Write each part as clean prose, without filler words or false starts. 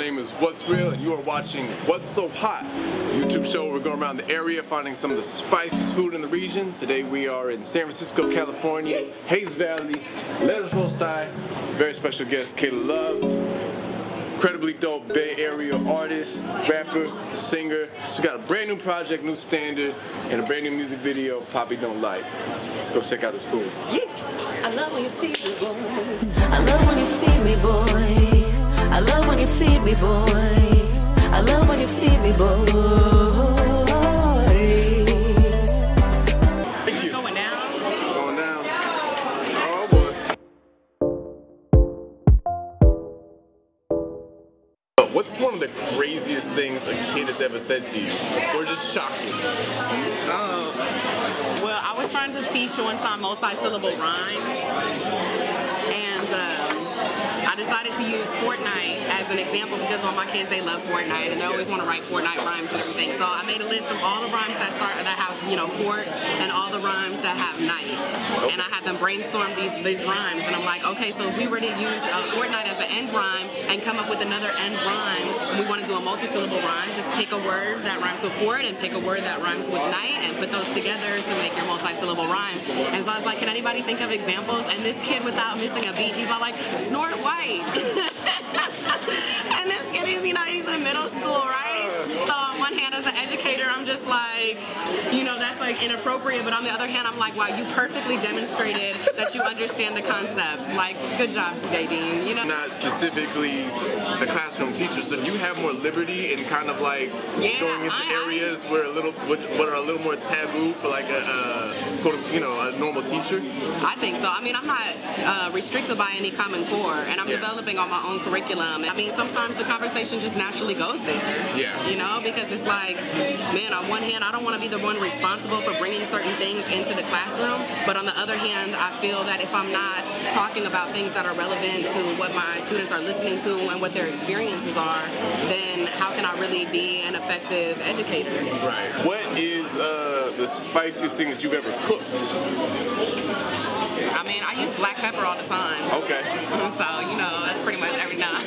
name is Watzreal, and you are watching Watz So Hot. It's a YouTube show where we're going around the area finding some of the spiciest food in the region. Today we are in San Francisco, California, Hayes Valley, Lers. Very special guest, Kaila Love. Incredibly dope Bay Area artist, rapper, singer. She's got a brand new project, new standard, and a brand new music video, Papi Don't Like. Let's go check out this food. Yeah. I love when you feed me, boy. I love when you feed me, boy. I love when you feed me, boy. I love when you feed me, boy. Thank you. It's going down. It's going down. Oh boy. What's one of the craziest things a kid has ever said to you? Or just shocked you? Well, I was trying to teach one time multi-syllable rhymes, and I decided to use Fortnite as an example because all my kids, they love Fortnite and they always want to write Fortnite rhymes and everything. So I made a list of all the rhymes that have, you know, fort, and all the rhymes that have night. And I had them brainstorm these rhymes, and I'm like, okay, so if we were to use Fortnite as the end rhyme and come up with another end rhyme, and we want to do a multi-syllable rhyme, just pick a word that rhymes with fort and pick a word that rhymes with night and put those together to make your multi-syllable rhyme. And so I was like, can anybody think of examples? And this kid, without missing a beat, he's all like, snort white. And this kid is, you know, he's in middle school, right? So on one hand, as an educator, I'm just like, you know, that's like inappropriate. But on the other hand, I'm like, wow, you perfectly demonstrated that you understand the concept. Like, good job today, Dean. You know, not specifically a classroom teacher, so do you have more liberty in kind of like going into areas where what are a little more taboo for like a normal teacher? I think so. I mean, I'm not restricted by any Common Core, and I'm developing on my own curriculum. I mean, sometimes the conversation just naturally goes there. Yeah. You know, because it's like, man, on one hand, I don't want to be the one responsible for bringing certain things into the classroom, but on the other hand, I feel that if I'm not talking about things that are relevant to what my students are listening to and what their experiences are, then how can I really be an effective educator? Right. What is the spiciest thing that you've ever cooked? I mean, I use black pepper all the time. Okay. So, you know, that's pretty much every night.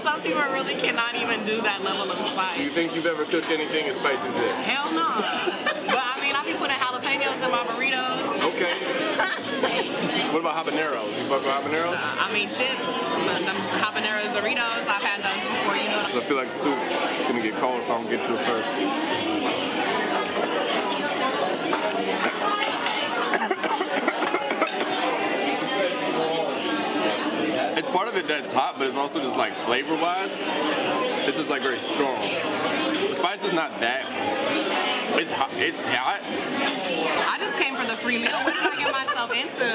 Some people really cannot even do that level of spice. Do you think you've ever cooked anything as spicy as this? Hell no. But I mean, I be putting jalapenos in my burritos. Okay. What about habaneros? You fuck with habaneros? I mean, chips, them habanero Doritos, I've had those before, you know. So I feel like the soup is going to get cold if I don't get to it first. It's part of it that's hot, but it's also just like flavor-wise, it's just like very strong. The spice is not that. It's hot. It's hot. I just came for the free meal. What did I get myself into?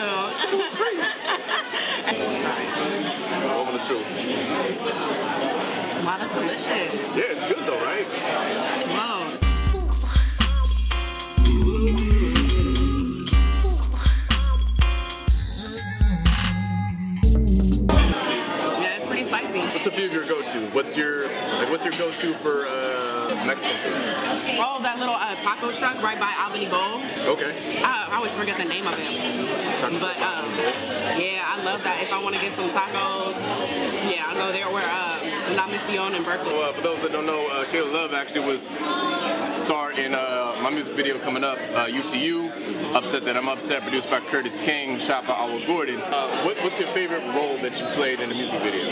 Over the truth. Wow, that's delicious. Yeah, it's good though, right? Whoa. What's a few of your go-to? What's your go-to for Mexican food? Oh, that little taco truck right by Albany Bowl. Okay. I always forget the name of it. But yeah, I love that. If I want to get some tacos, yeah, I'll go there. Where La Mission in Berkeley. Well, for those that don't know, Kaila Love actually was star in my music video coming up, UTU, Upset That I'm Upset, produced by Curtis King, shot by Al Gordon. What's your favorite role that you played in the music video?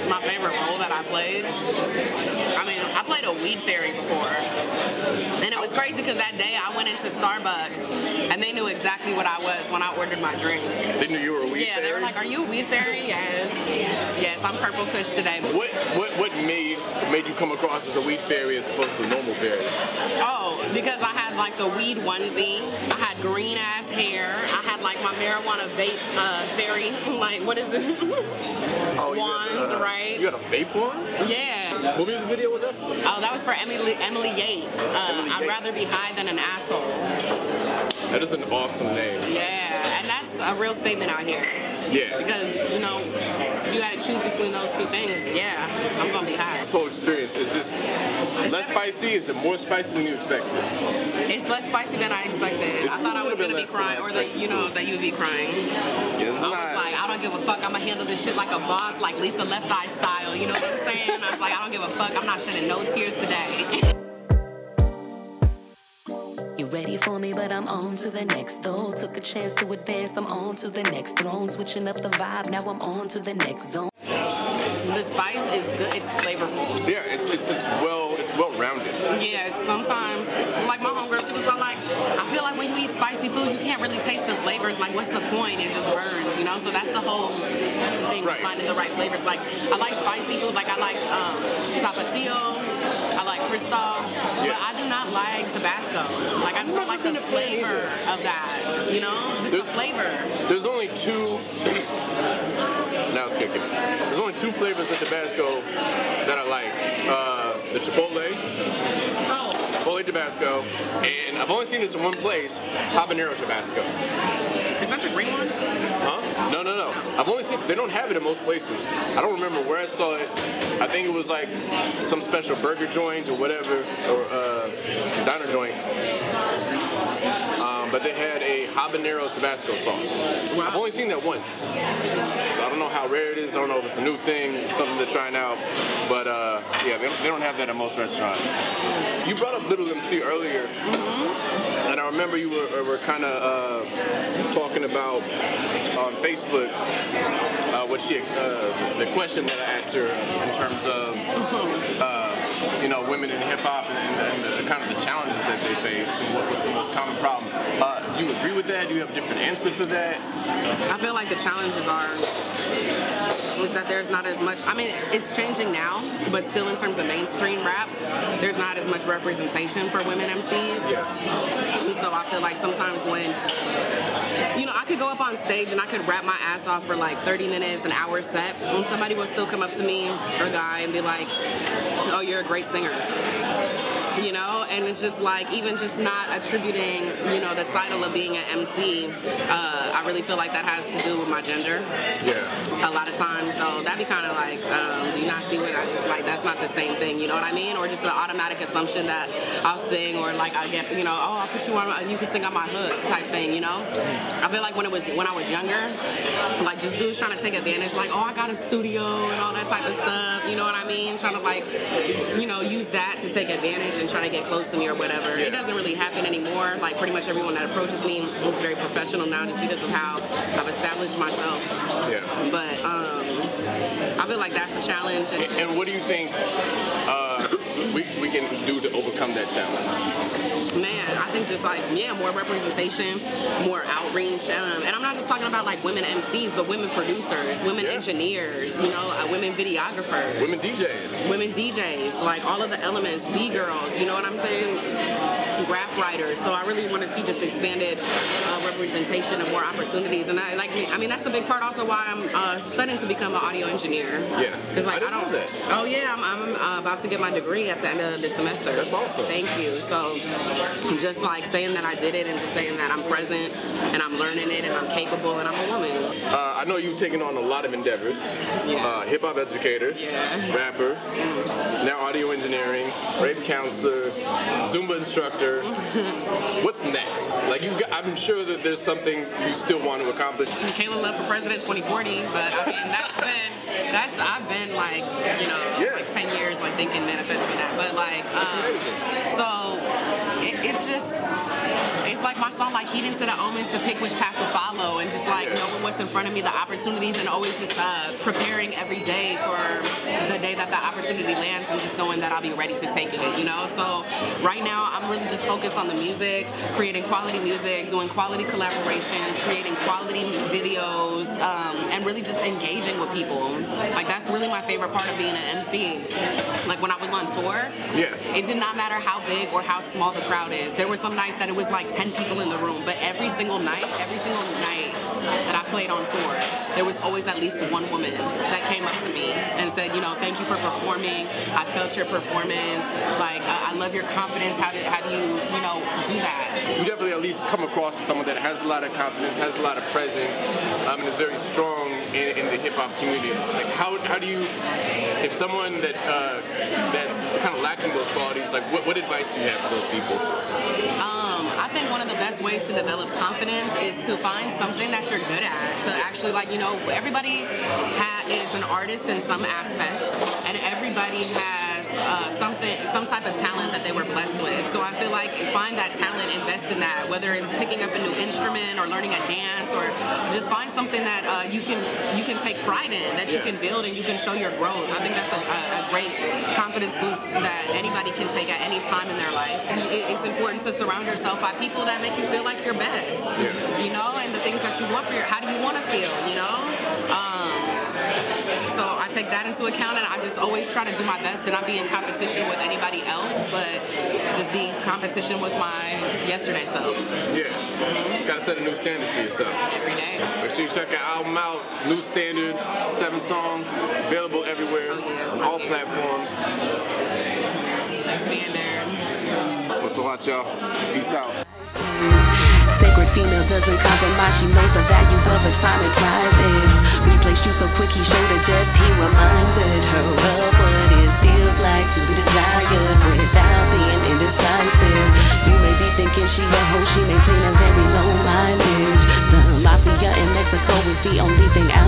My favorite role that I played? I mean, I played a weed fairy before. And it was crazy because that day I went into Starbucks and they knew exactly what I was when I ordered my drink. They knew you were a weed fairy? Yeah, they were like, are you a weed fairy? Yes. Yes, I'm Purple Kush today. What made you come across as a weed fairy as opposed to a normal fairy? Oh, because I had like the weed onesie, I had green ass hair, I had like my marijuana vape fairy, like what is this? Wands, right? You had a vape one? Yeah. What music video was that for? Oh, that was for Emily Yates. I'd rather be high than an asshole. That is an awesome name. Yeah, and that's a real statement out here. Yeah. Because, you know, you gotta choose between those two things. Yeah, I'm gonna be high. This whole experience, is this less spicy? Is it more spicy than you expected? It's less spicy than I expected. I thought I was gonna be crying, or that you know that you would be crying. Yeah, I was like, I don't give a fuck. I'm gonna handle this shit like a boss, like Lisa Left Eye style. You know what I'm saying? I was like, I don't give a fuck. I'm not shedding no tears today. You ready for me, but I'm on to the next though. Took a chance to advance, I'm on to the next throne. Switching up the vibe, now I'm on to the next zone. The spice is good. It's flavorful. Yeah, it's well rounded. Yeah, it's sometimes like my homegirl, she was all like, I feel like when you eat spicy food, you can't really taste the flavors. Like, what's the point? It just burns, you know. So that's the whole thing with finding the right flavors. Like, I like spicy food. Like, I like tapatio. I like Cristal, but I do not like Tabasco. Like, I just don't like the flavor of that, you know? Just the flavor. There's only two, now it's kicking. There's only two flavors of Tabasco that I like. The Chipotle Tabasco, and I've only seen this in one place, habanero Tabasco. Is that the green one? Huh? No. I've only seen, they don't have it in most places. I don't remember where I saw it. I think it was like some special burger joint or whatever, or diner joint. But they had a habanero Tabasco sauce. Wow. I've only seen that once. So I don't know how rare it is. I don't know if it's a new thing, something they're trying out. But yeah, they don't have that at most restaurants. You brought up Little MC earlier. And I remember you were kind of talking about on Facebook what she the question that I asked her in terms of you know, women in hip hop and the kind of the challenges that they face and what was the most common problem. Do you agree with that? Do you have a different answer for that? I feel like the challenges is that there's not as much, I mean, it's changing now, but still in terms of mainstream rap, there's not as much representation for women MCs. Yeah. And so I feel like sometimes when, you know, I could go up on stage and I could rap my ass off for like 30 minutes, an hour set, and somebody will still come up to me, or a guy, and be like, oh, you're a great singer. You know, and it's just like, even just not attributing, you know, the title of being an MC, I really feel like that has to do with my gender. Yeah. A lot of times, so that'd be kind of like, do you not see what I just like? That's not the same thing, you know what I mean? Or just the automatic assumption that I'll sing, or like I get, you know, oh, I'll put you on, you can sing on my hook type thing, you know? I feel like when I was younger, like just dudes trying to take advantage, like, oh, I got a studio and all that type of stuff, you know what I mean? Trying to like, you know, use that to take advantage and trying to get close to me or whatever. Yeah. It doesn't really happen anymore. Like pretty much everyone that approaches me is very professional now, just because of how I've established myself. Yeah. But I feel like that's a challenge. And what do you think we can do to overcome that challenge? Man, I think just like, yeah, more representation, more outreach, and I'm not just talking about like women MCs, but women producers, women engineers, you know, women videographers, women DJs, like all of the elements, B-girls, you know what I'm saying? Graph writers. So I really want to see just expanded representation and more opportunities. And I mean, that's a big part also why I'm studying to become an audio engineer. Yeah. Because like I didn't know that. Oh yeah, I'm about to get my degree at the end of the semester. That's awesome. Thank you. So just like saying that I did it and just saying that I'm present and I'm learning it and I'm capable and I'm a woman. I know you've taken on a lot of endeavors. Yeah. Hip hop educator, rapper, now audio engineering, rape counselor, Zumba instructor. What's next? Like I'm sure that there's something you still want to accomplish. Kaila Love for President 2040, but I mean I've been like, you know, like 10 years like thinking, manifesting that. But like so it's just, it's like my song, like heed into the omens to pick which path to follow, and just like knowing what's in front of me, the opportunities, and always just preparing every day for the day that the opportunity lands, and just knowing that I'll be ready to take it, you know? So right now I'm really just focused on the music, creating quality music, doing quality collaborations, creating quality videos, and really just engaging with people. Like that's really my favorite part of being an MC. Like when I was on tour, it did not matter how big or how small the crowd is. There were some nights that it was like 10 people in the room, but every single night that I played on tour, there was always at least one woman that came up to me and said, you know, thank you for performing. I felt your performance. Like, I love your confidence. How do you, you know, do that? You definitely at least come across as someone that has a lot of confidence, has a lot of presence, and is very strong in the hip hop community. Like, how do you, if someone that's kind of lacking those qualities, like what advice do you have for those people? I think one of the best ways to develop confidence is to find something that you're good at. To actually, like, you know, everybody is an artist in some aspect, and everybody has some type of talent that they were blessed with. So I feel like find that talent, invest in that, whether it's picking up a new instrument or learning a dance, or just find something that you can take pride in, that you can build and you can show your growth. I think that's a great confidence boost that anybody can take at any time in their life. It's important to surround yourself by people that make you feel like you're best, you know, and the things that you want for how do you want to feel, you know? So I take that into account, and I just always try to do my best to not be in competition with anybody else, but just be in competition with my yesterday self. Yeah. Gotta set a new standard for yourself. Every day. Make sure you check our album out. New Standard, 7 songs, available everywhere on all platforms. New Standard. Watz So Hot, y'all. Peace out. Sacred female doesn't compromise. She knows the value of her time in private. Replaced you so quick, he showed her depth. He reminded her of what it feels like to be desired without being indecisive. You may be thinking she a hoe, she maintain a very low mileage. The mafia in Mexico is the only thing out